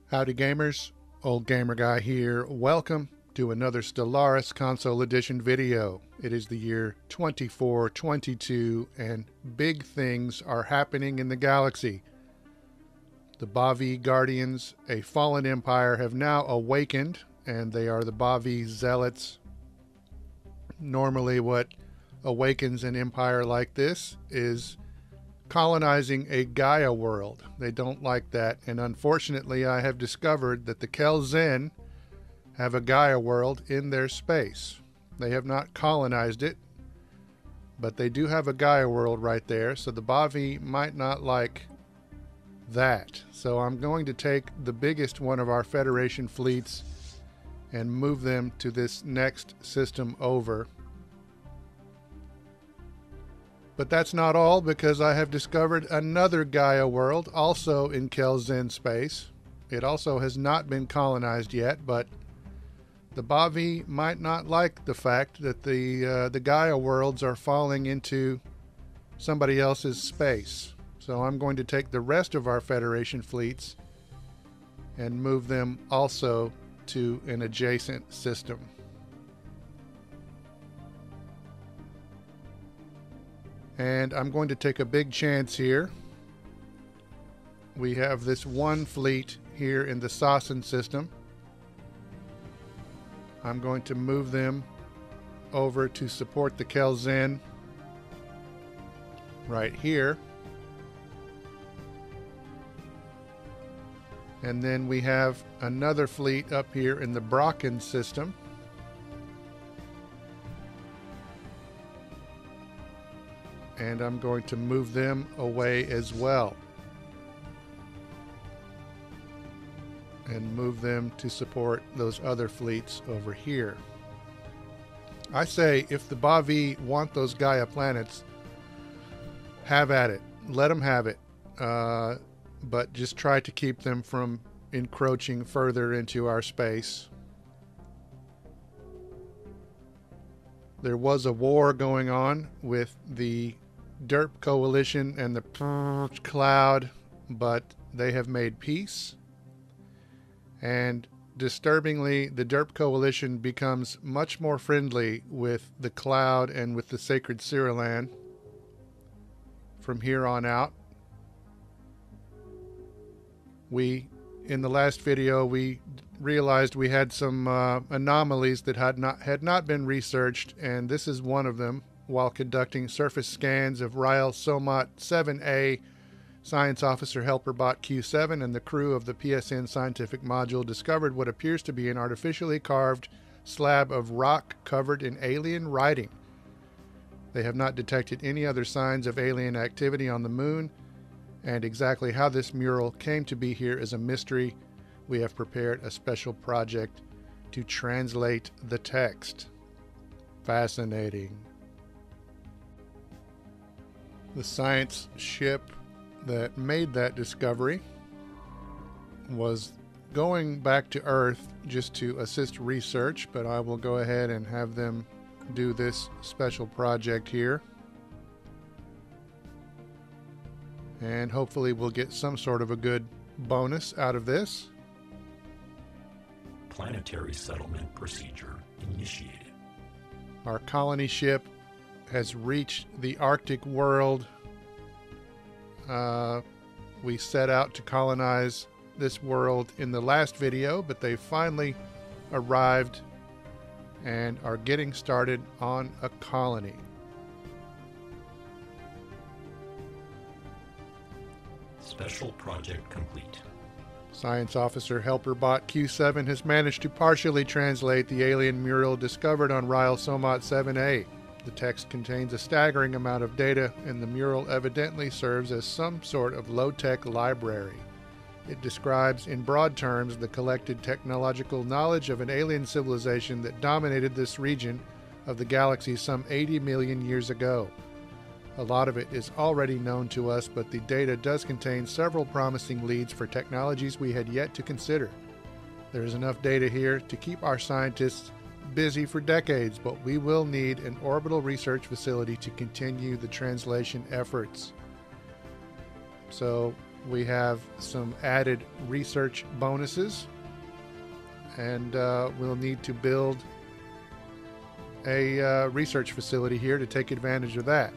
Howdy gamers, Old Gamer Guy here. Welcome to another Stellaris Console Edition video. It is the year 2422 and big things are happening in the galaxy. The Bavi Guardians, a fallen empire, have now awakened, and they are the Bavi Zealots. Normally what awakens an empire like this is colonizing a Gaia world. They don't like that, and unfortunately I have discovered that the Kelzen have a Gaia world in their space. They have not colonized it, but they do have a Gaia world right there, so the Bavi might not like that. So I'm going to take the biggest one of our Federation fleets and move them to this next system over. But that's not all, because I have discovered another Gaia world, also in Kelzen space. It also has not been colonized yet, but the Bavi might not like the fact that the Gaia worlds are falling into somebody else's space. So I'm going to take the rest of our Federation fleets and move them also to an adjacent system. And I'm going to take a big chance here. We have this one fleet here in the Sassen system. I'm going to move them over to support the Kelzen right here. And then we have another fleet up here in the Brocken system. And I'm going to move them away as well. And move them to support those other fleets over here. I say, if the Bavi want those Gaia planets, have at it. Let them have it. But just try to keep them from encroaching further into our space. There was a war going on with the Derp Coalition and the Cloud, but they have made peace. And disturbingly, the Derp Coalition becomes much more friendly with the Cloud and with the Sacred Cyrilan from here on out. In the last video, we realized we had some anomalies that had not been researched, and this is one of them. While conducting surface scans of Ryle Somat 7A, Science Officer Helper Bot Q7 and the crew of the PSN Scientific Module discovered what appears to be an artificially carved slab of rock covered in alien writing. They have not detected any other signs of alien activity on the moon, and exactly how this mural came to be here is a mystery. We have prepared a special project to translate the text. Fascinating. The science ship that made that discovery was going back to Earth just to assist research, but I will go ahead and have them do this special project here. And hopefully we'll get some sort of a good bonus out of this. Planetary settlement procedure initiated. Our colony ship has reached the Arctic world. We set out to colonize this world in the last video, but they finally arrived and are getting started on a colony. Special project complete. Science Officer Helper Bot Q7 has managed to partially translate the alien mural discovered on Ryle Somat 7A. The text contains a staggering amount of data, and the mural evidently serves as some sort of low-tech library. It describes in broad terms the collected technological knowledge of an alien civilization that dominated this region of the galaxy some 80 million years ago. A lot of it is already known to us, but the data does contain several promising leads for technologies we had yet to consider. There is enough data here to keep our scientists busy for decades, but we will need an orbital research facility to continue the translation efforts. So we have some added research bonuses, and we'll need to build a research facility here to take advantage of that.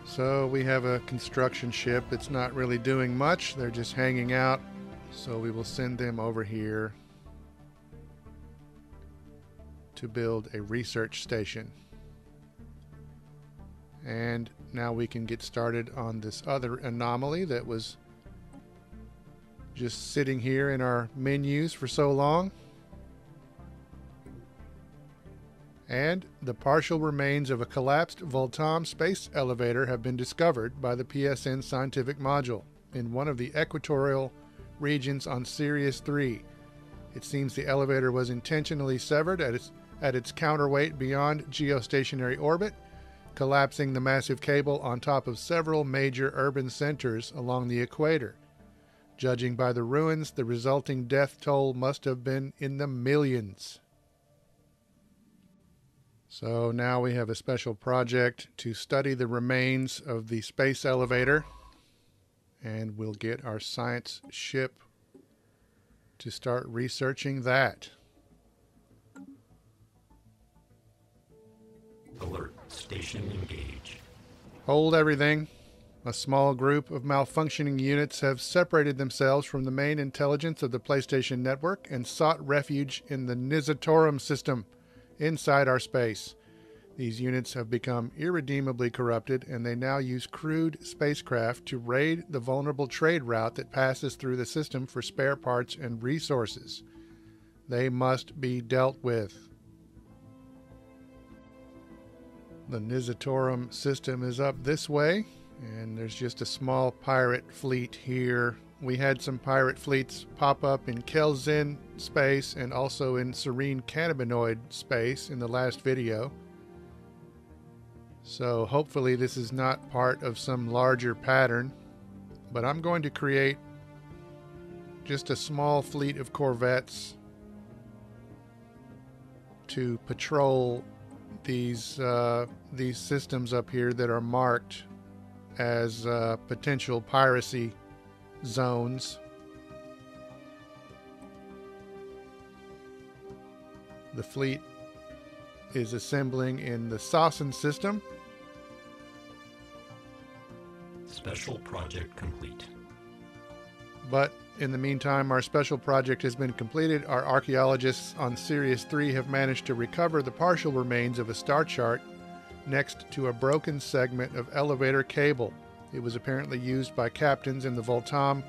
So we have a construction ship that's not really doing much. They're just hanging out. So we will send them over here to build a research station. And now we can get started on this other anomaly that was just sitting here in our menus for so long. And the partial remains of a collapsed Voltam space elevator have been discovered by the PSN scientific module in one of the equatorial regions on Sirius 3. It seems the elevator was intentionally severed at its counterweight beyond geostationary orbit, collapsing the massive cable on top of several major urban centers along the equator. Judging by the ruins, the resulting death toll must have been in the millions. So now we have a special project to study the remains of the space elevator, and we'll get our science ship to start researching that. Alert. Station engage. Hold everything. A small group of malfunctioning units have separated themselves from the main intelligence of the PlayStation network and sought refuge in the Nizatorum system inside our space. These units have become irredeemably corrupted, and they now use crude spacecraft to raid the vulnerable trade route that passes through the system for spare parts and resources. They must be dealt with. The Nizatorum system is up this way, and there's just a small pirate fleet here. We had some pirate fleets pop up in Kelzin space and also in Serene Cannabinoid space in the last video. So hopefully this is not part of some larger pattern, but I'm going to create just a small fleet of corvettes to patrol these systems up here that are marked as potential piracy zones. The fleet is assembling in the Sasson system. Special project complete. But in the meantime, our special project has been completed. Our archaeologists on Sirius 3 have managed to recover the partial remains of a star chart next to a broken segment of elevator cable. It was apparently used by captains in the Voltam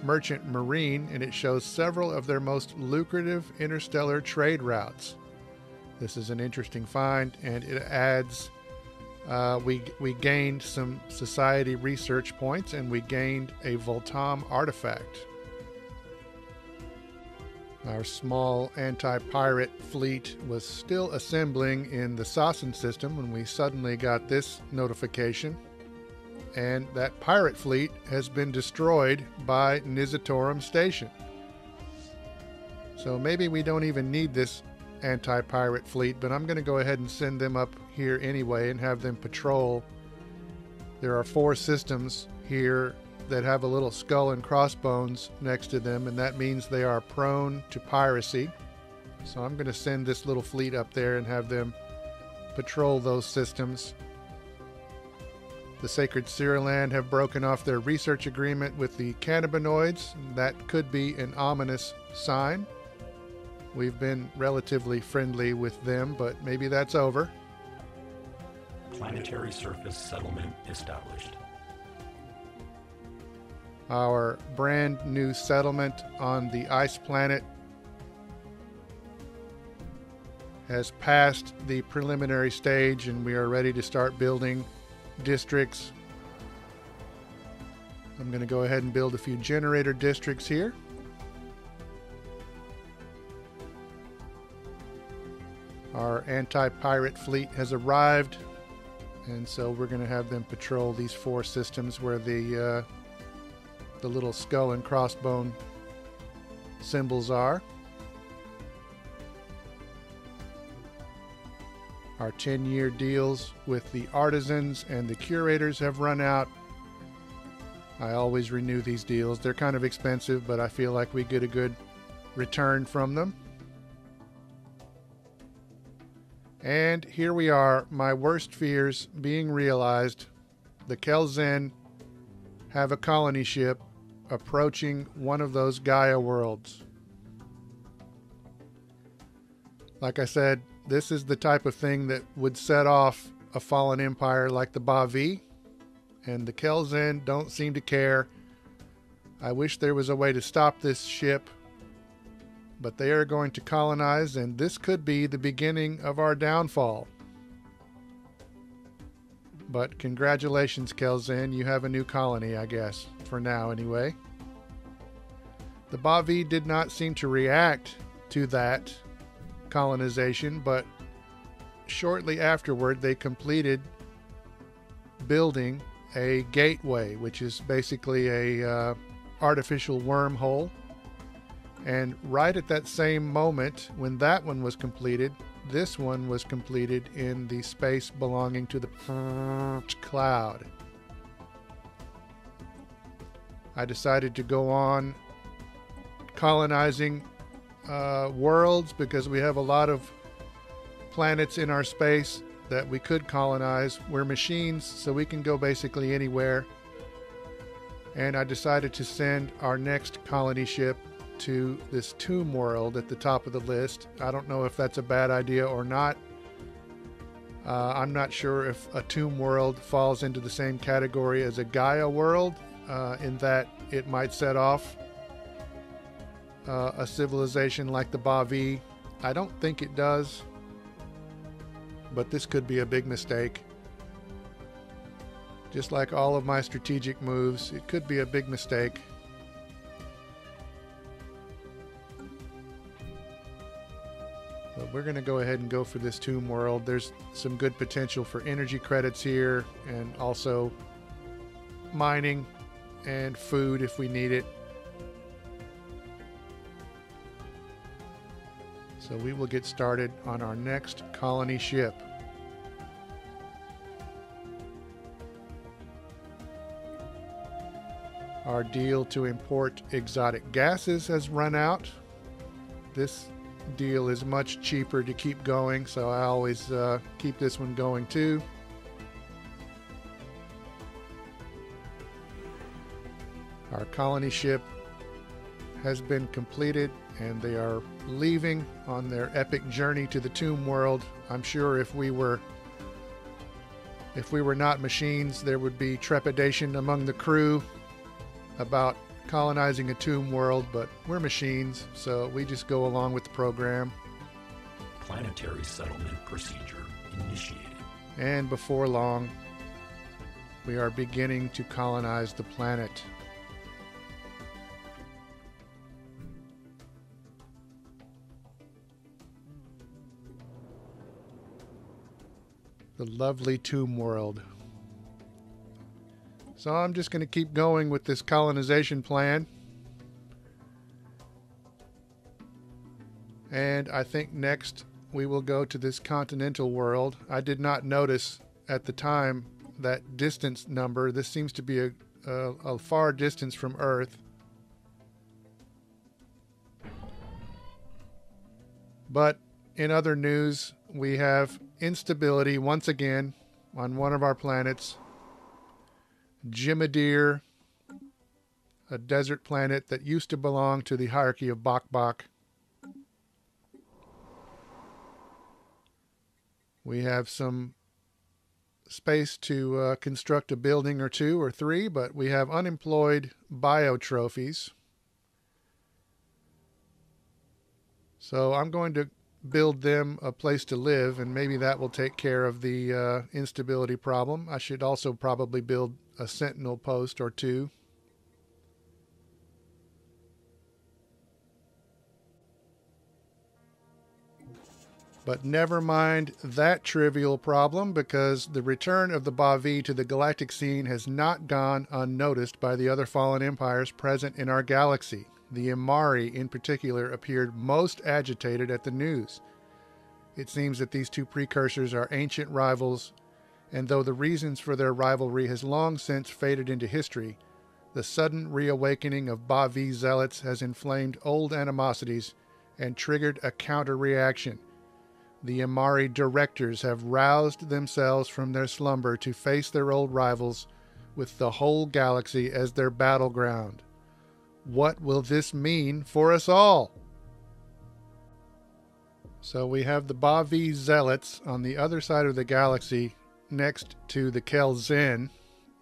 Merchant Marine, and it shows several of their most lucrative interstellar trade routes. This is an interesting find, and it adds, we gained some society research points, and we gained a Voltam artifact. Our small anti-pirate fleet was still assembling in the Sasson system when we suddenly got this notification, and that pirate fleet has been destroyed by Nizatorum Station. So maybe we don't even need this anti-pirate fleet, but I'm going to go ahead and send them up here anyway and have them patrol. There are 4 systems here that have a little skull and crossbones next to them, and that means they are prone to piracy. So I'm going to send this little fleet up there and have them patrol those systems. The Sacred Siriland have broken off their research agreement with the cannabinoids. That could be an ominous sign. We've been relatively friendly with them, but maybe that's over. Planetary surface settlement established. Our brand new settlement on the ice planet has passed the preliminary stage, and we are ready to start building districts. I'm going to go ahead and build a few generator districts here. Our anti-pirate fleet has arrived, and so we're going to have them patrol these 4 systems where the little skull and crossbone symbols are. Our 10-year deals with the artisans and the curators have run out, I always renew these deals. They're kind of expensive, but I feel like we get a good return from them. And here we are, my worst fears being realized. The Kelzen have a colony ship approaching one of those Gaia worlds. Like I said, this is the type of thing that would set off a fallen empire like the Ba-V, and the Kelzen don't seem to care. I wish there was a way to stop this ship, but they are going to colonize, and this could be the beginning of our downfall. But congratulations, Kelzen, you have a new colony, I guess, for now anyway. The Ba-V did not seem to react to that colonization, but shortly afterward they completed building a gateway, which is basically a artificial wormhole. And right at that same moment, when that one was completed, this one was completed in the space belonging to the cloud. I decided to go on colonizing worlds because we have a lot of planets in our space that we could colonize. We're machines, so we can go basically anywhere. And I decided to send our next colony ship to this tomb world at the top of the list. I don't know if that's a bad idea or not. I'm not sure if a tomb world falls into the same category as a Gaia world, in that it might set off a civilization like the Ba-V. I don't think it does, but this could be a big mistake. Just like all of my strategic moves, it could be a big mistake. But we're going to go ahead and go for this tomb world. There's some good potential for energy credits here, and also mining and food if we need it. So we will get started on our next colony ship. Our deal to import exotic gases has run out. This deal is much cheaper to keep going, so I always keep this one going too. Our colony ship has been completed, and they are leaving on their epic journey to the tomb world. I'm sure if we were not machines, there would be trepidation among the crew about colonizing a tomb world, but we're machines, so we just go along with the program. Planetary settlement procedure initiated. And before long, we are beginning to colonize the planet. The lovely tomb world. So I'm just going to keep going with this colonization plan. And I think next we will go to this continental world. I did not notice at the time that distance number. This seems to be a far distance from Earth. But in other news, we have instability once again on one of our planets. Jimidir, a desert planet that used to belong to the hierarchy of Bak. We have some space to construct a building or two or three, but we have unemployed biotrophies. So I'm going to build them a place to live, and maybe that will take care of the instability problem. I should also probably build a sentinel post or two. But never mind that trivial problem, because the return of the Ba-V to the galactic scene has not gone unnoticed by the other fallen empires present in our galaxy. The Imari, in particular, appeared most agitated at the news. It seems that these two precursors are ancient rivals, and though the reasons for their rivalry has long since faded into history, The sudden reawakening of Ba-V zealots has inflamed old animosities and triggered a counter-reaction. The Amari directors have roused themselves from their slumber to face their old rivals with the whole galaxy as their battleground. What will this mean for us all? So we have the Ba-V zealots on the other side of the galaxy next to the Kelzen.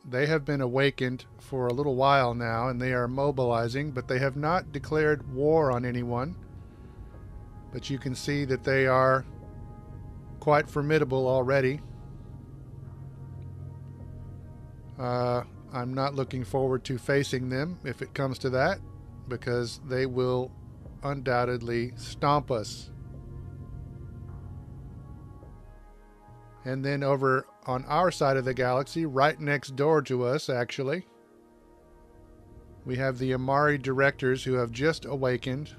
They have been awakened for a little while now, and they are mobilizing, but they have not declared war on anyone. But you can see that they are quite formidable already. I'm not looking forward to facing them if it comes to that, because they will undoubtedly stomp us. And then over on our side of the galaxy, right next door to us actually, we have the Amari directors who have just awakened.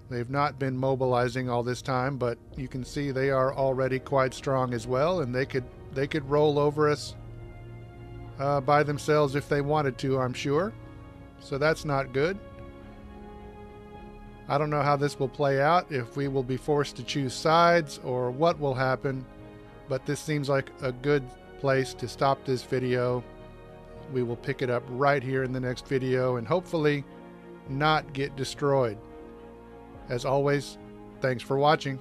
They've not been mobilizing all this time, but you can see they are already quite strong as well, and they could roll over us by themselves if they wanted to, I'm sure. So that's not good. I don't know how this will play out, if we will be forced to choose sides or what will happen, but this seems like a good place to stop this video. We will pick it up right here in the next video and hopefully not get destroyed. As always, thanks for watching.